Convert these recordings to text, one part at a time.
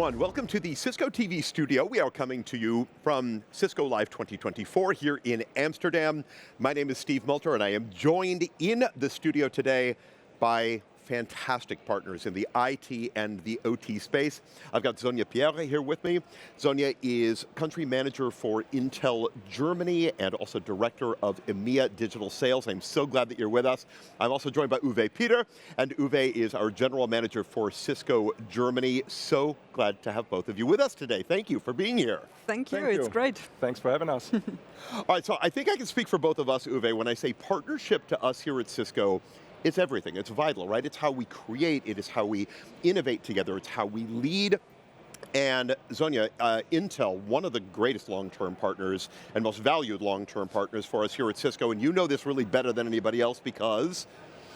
everyone. Welcome to the Cisco TV studio. We are coming to you from Cisco Live 2024 here in Amsterdam. My name is Steve Multer, and I am joined in the studio today by fantastic partners in the IT and the OT space. I've got Sonja Pierre here with me. Sonja is country manager for Intel Germany and also director of EMEA Digital Sales. I'm so glad that you're with us. I'm also joined by Uwe Peter, and Uwe is our general manager for Cisco Germany. So glad to have both of you with us today. Thank you for being here. Thank you, it's great. Thanks for having us. All right, so I think I can speak for both of us, Uwe, when I say partnership to us here at Cisco. It's everything, it's vital, right? It's how we create, it is how we innovate together, it's how we lead. And Sonja, Intel, one of the greatest long-term partners and most valued long-term partners for us here at Cisco, and you know this really better than anybody else because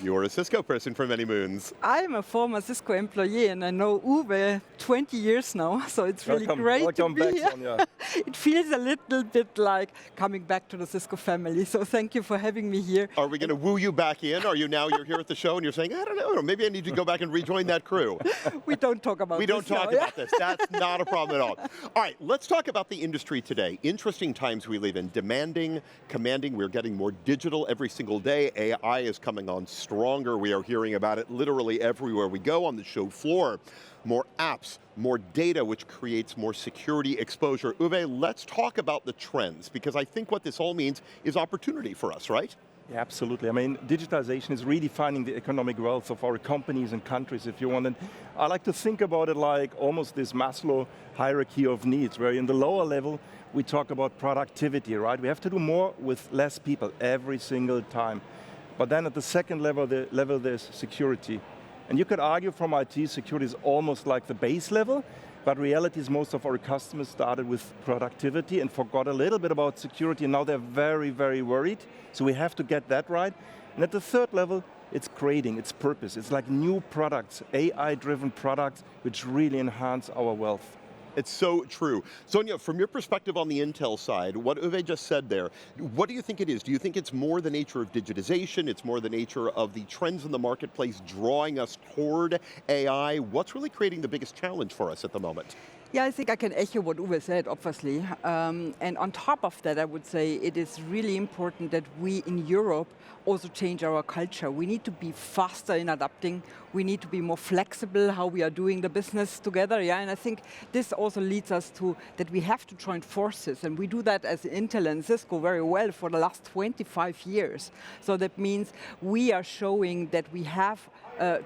you're a Cisco person for many moons. I'm a former Cisco employee and I know Uwe 20 years now, so it's really great to be here. Sonja. It feels a little bit like coming back to the Cisco family, so thank you for having me here. Are we going to woo you back in? Are you now, you're here at the show and you're saying, I don't know, maybe I need to go back and rejoin that crew? We don't talk about this. We don't talk about this. That's not a problem at all. All right, let's talk about the industry today. Interesting times we live in. Demanding, commanding, we're getting more digital every single day. AI is coming on stronger. We are hearing about it literally everywhere we go on the show floor. More apps, more data, which creates more security exposure. Uwe, let's talk about the trends, because I think what this all means is opportunity for us, right? Yeah, absolutely. I mean, digitalization is redefining the economic wealth of our companies and countries, if you want. And I like to think about it like almost this Maslow hierarchy of needs, where in the lower level, we talk about productivity, right? We have to do more with less people every single time. But then at the second level, there's security. And you could argue from IT, security is almost like the base level, but reality is most of our customers started with productivity and forgot a little bit about security, and now they're very, very worried. So we have to get that right. And at the third level, it's creating, it's purpose. It's like new products, AI-driven products, which really enhance our wealth. It's so true. Sonja, from your perspective on the Intel side, what Uwe just said there, what do you think it is? Do you think it's more the nature of digitization, it's more the nature of the trends in the marketplace drawing us toward AI? What's really creating the biggest challenge for us at the moment? Yeah, I think I can echo what Uwe said, obviously. And on top of that, I would say it is really important that we in Europe also change our culture. We need to be faster in adapting. We need to be more flexible how we are doing the business together. Yeah, and I think this also leads us to that we have to join forces. And we do that as Intel and Cisco very well for the last 25 years. So that means we are showing that we have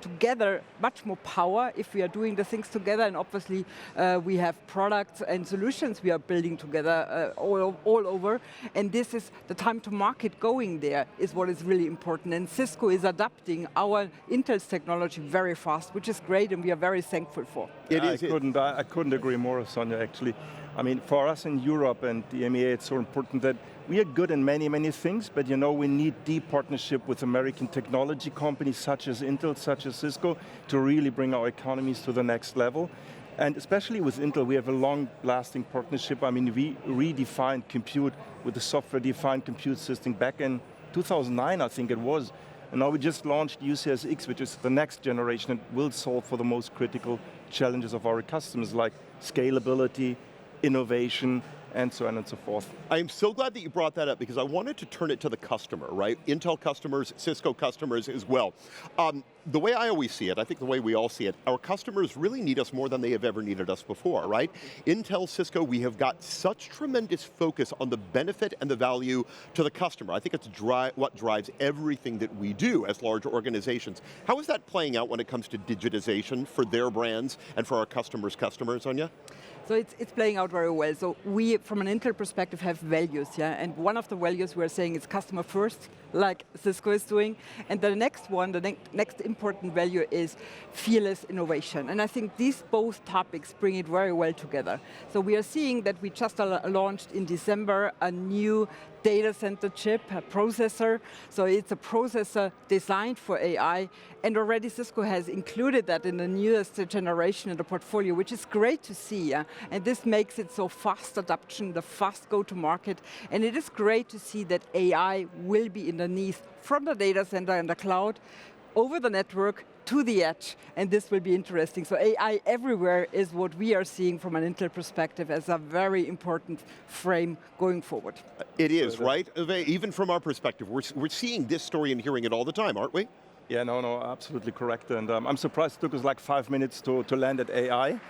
together much more power if we are doing the things together, and obviously we have products and solutions we are building together all over, and this is the time to market going there is what is really important, and Cisco is adapting our Intel's technology very fast, which is great and we are very thankful for. I couldn't agree more, Sonja, actually. I mean, for us in Europe and the EMEA, it's so important that we are good in many, many things, but you know, we need deep partnership with American technology companies such as Intel, such as Cisco, to really bring our economies to the next level. And especially with Intel, we have a long-lasting partnership. I mean, we redefined compute with the software-defined compute system back in 2009, I think it was. And now we just launched UCSX, which is the next generation and will solve for the most critical challenges of our customers, like scalability, innovation, and so on and so forth. I'm so glad that you brought that up because I wanted to turn it to the customer, right? Intel customers, Cisco customers as well. The way I always see it, I think the way we all see it, our customers really need us more than they have ever needed us before, right? Intel, Cisco, we have got such tremendous focus on the benefit and the value to the customer. I think it's what drives everything that we do as large organizations. How is that playing out when it comes to digitization for their brands and for our customers' customers, Sonja? So it's playing out very well. So we, from an Intel perspective, have values, yeah? And one of the values we're saying is customer first, like Cisco is doing. And the next one, the next important value is fearless innovation. And I think these both topics bring it very well together. So we are seeing that we just launched in December a new data center chip, a processor. So it's a processor designed for AI. And already Cisco has included that in the newest generation in the portfolio, which is great to see. Yeah? And this makes it so fast adoption, the fast go-to-market. And it is great to see that AI will be underneath from the data center and the cloud, over the network, to the edge, and this will be interesting. So AI everywhere is what we are seeing from an Intel perspective as a very important frame going forward. It is, right? Even from our perspective, we're seeing this story and hearing it all the time, aren't we? Yeah, no, absolutely correct. And I'm surprised it took us like 5 minutes to land at AI.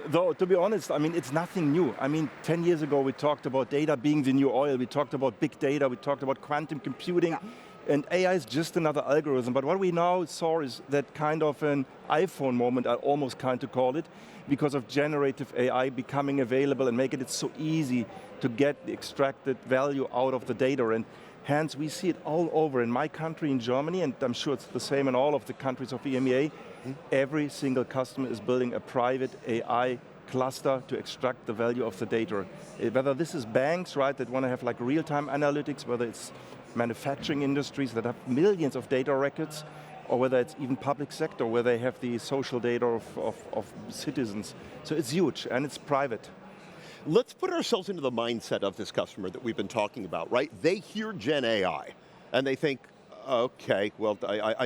Though, to be honest, I mean, it's nothing new. I mean, 10 years ago, we talked about data being the new oil. We talked about big data. We talked about quantum computing. Yeah. And AI is just another algorithm. But what we now saw is that kind of an iPhone moment, I almost kind of call it, because of generative AI becoming available and making it so easy to get the extracted value out of the data. And hence, we see it all over in my country, in Germany, and I'm sure it's the same in all of the countries of EMEA. Every single customer is building a private AI cluster to extract the value of the data. Whether this is banks, right, that want to have like real-time analytics, whether it's manufacturing industries that have millions of data records, or whether it's even public sector, where they have the social data of citizens. So it's huge, and it's private. Let's put ourselves into the mindset of this customer that we've been talking about, right? They hear Gen AI, and they think, okay, well,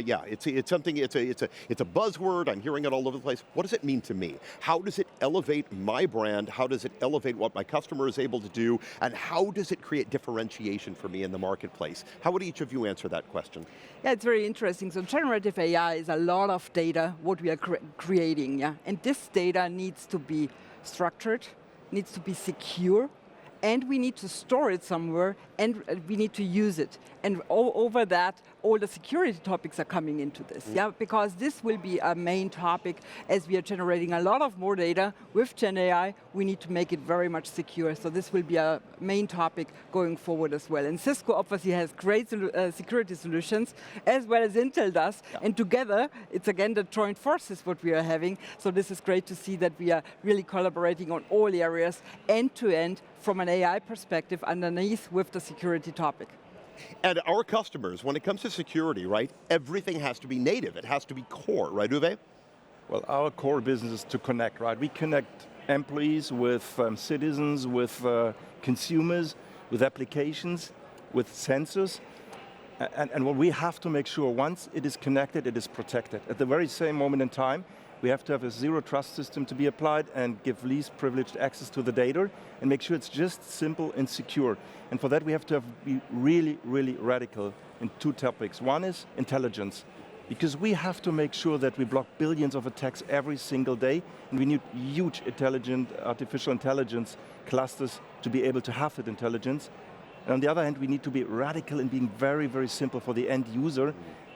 yeah, it's something. It's a buzzword. I'm hearing it all over the place. What does it mean to me? How does it elevate my brand? How does it elevate what my customer is able to do? And how does it create differentiation for me in the marketplace? How would each of you answer that question? Yeah, it's very interesting. So generative AI is a lot of data, what we are creating, yeah? And this data needs to be structured, needs to be secure, and we need to store it somewhere, and we need to use it. And over that, all the security topics are coming into this, yeah? Because this will be a main topic as we are generating a lot of more data with Gen AI. We need to make it very much secure. So this will be a main topic going forward as well. And Cisco obviously has great security solutions, as well as Intel does. Yeah. And together, it's again the joint forces what we are having. So this is great to see that we are really collaborating on all areas, end to end, from an AI perspective underneath with the security topic. And our customers, when it comes to security, right, everything has to be native. It has to be core, right, Uwe? Well, our core business is to connect, right? We connect employees with citizens, with consumers, with applications, with sensors. And what we have to make sure, once it is connected, it is protected. At the very same moment in time, we have to have a zero trust system to be applied and give least privileged access to the data and make sure it's just simple and secure. And for that we have to be really, really radical in two topics. One is intelligence, because we have to make sure that we block billions of attacks every single day, and we need huge intelligent artificial intelligence clusters to be able to have that intelligence. And on the other hand, we need to be radical in being very, very simple for the end user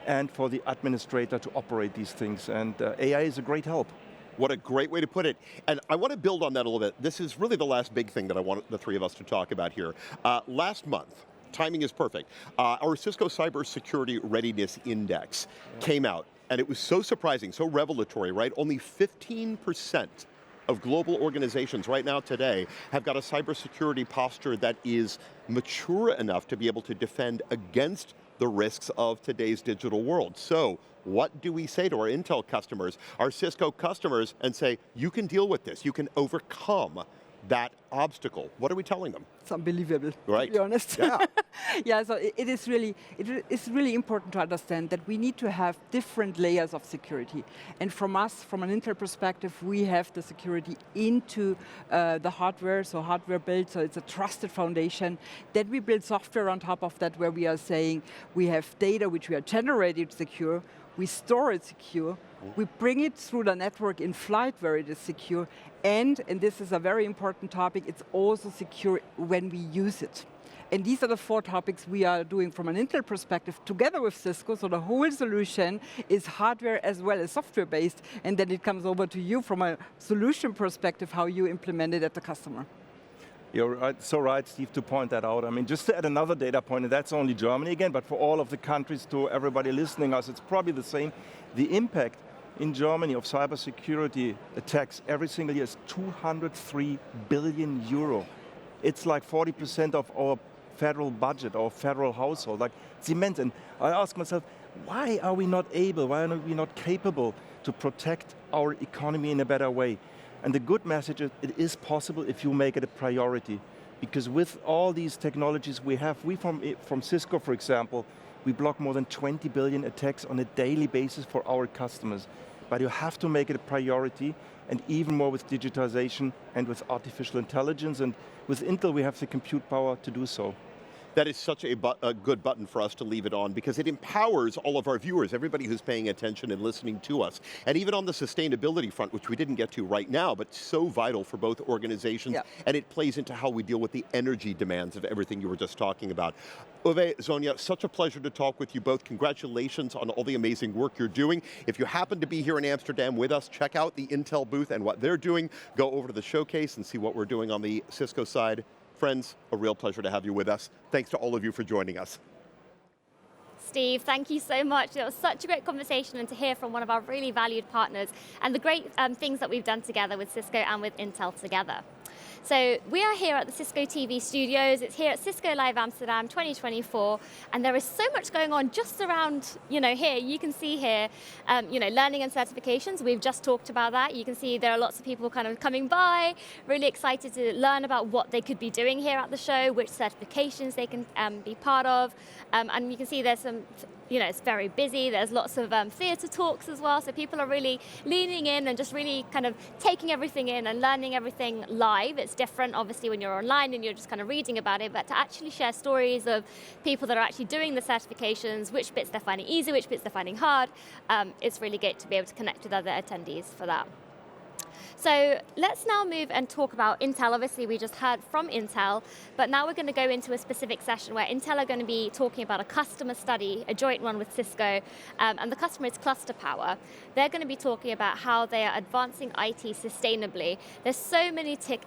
and for the administrator to operate these things. And AI is a great help. What a great way to put it. And I want to build on that a little bit. This is really the last big thing that I want the three of us to talk about here. Last month, timing is perfect, our Cisco Cybersecurity Readiness Index came out, and it was so surprising, so revelatory, right? Only 15% of global organizations right now today have got a cybersecurity posture that is mature enough to be able to defend against the risks of today's digital world. So what do we say to our Intel customers, our Cisco customers, and say, you can deal with this, you can overcome that obstacle? What are we telling them? It's unbelievable, right, to be honest. Yeah. Yeah, so it is really important to understand that we need to have different layers of security. And from us, from an Intel perspective, we have the security into the hardware, so hardware built, so it's a trusted foundation. Then we build software on top of that, where we are saying we have data which we are generating secure, we store it secure, we bring it through the network in flight where it is secure, and this is a very important topic, it's also secure when we use it. And these are the four topics we are doing from an Intel perspective together with Cisco, so the whole solution is hardware as well as software based, and then it comes over to you from a solution perspective, how you implement it at the customer. You're right, so right, Steve, to point that out. I mean, just to add another data point, and that's only Germany again, but for all of the countries, to everybody listening us, it's probably the same. The impact in Germany of cybersecurity attacks every single year is 203 billion euro. It's like 40% of our federal budget, our federal household. Like, it's immense. And I ask myself, why are we not able, why are we not capable to protect our economy in a better way? And the good message is it is possible if you make it a priority. Because with all these technologies we have, we from Cisco, for example, We block more than 20 billion attacks on a daily basis for our customers. But you have to make it a priority, and even more with digitization and with artificial intelligence, and with Intel we have the compute power to do so. That is such a good button for us to leave it on, because it empowers all of our viewers, everybody who's paying attention and listening to us. And even on the sustainability front, which we didn't get to right now, but so vital for both organizations, and it plays into how we deal with the energy demands of everything you were just talking about. Uwe, Sonja, such a pleasure to talk with you both. Congratulations on all the amazing work you're doing. If you happen to be here in Amsterdam with us, check out the Intel booth and what they're doing. Go over to the showcase and see what we're doing on the Cisco side. Friends, a real pleasure to have you with us. Thanks to all of you for joining us. Steve, thank you so much. It was such a great conversation, and to hear from one of our really valued partners and the great things that we've done together with Cisco and with Intel together. So we are here at the Cisco TV studios. It's here at Cisco Live Amsterdam 2024, and there is so much going on just around, here. You can see here, learning and certifications. We've just talked about that. You can see there are lots of people kind of coming by, really excited to learn about what they could be doing here at the show, which certifications they can be part of, and you can see there's some. It's very busy. There's lots of theatre talks as well, so people are really leaning in and just really kind of taking everything in and learning everything live. It's different, obviously, when you're online and you're just kind of reading about it, but to actually share stories of people that are actually doing the certifications, which bits they're finding easy, which bits they're finding hard, it's really great to be able to connect with other attendees for that. So let's now move and talk about Intel. Obviously, we just heard from Intel, but now we're going to go into a specific session where Intel are going to be talking about a customer study, a joint one with Cisco, and the customer is Cluster Power. They're going to be talking about how they are advancing IT sustainably. There's so many tick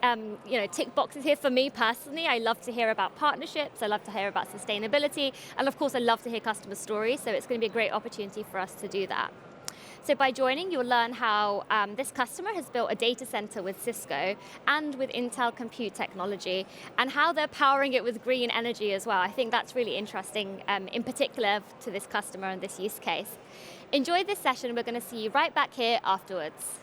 boxes here for me personally. I love to hear about partnerships, I love to hear about sustainability, and of course I love to hear customer stories, so it's going to be a great opportunity for us to do that. So by joining, you'll learn how this customer has built a data center with Cisco and with Intel compute technology, and how they're powering it with green energy as well. I think that's really interesting, in particular to this customer and this use case. Enjoy this session. We're going to see you right back here afterwards.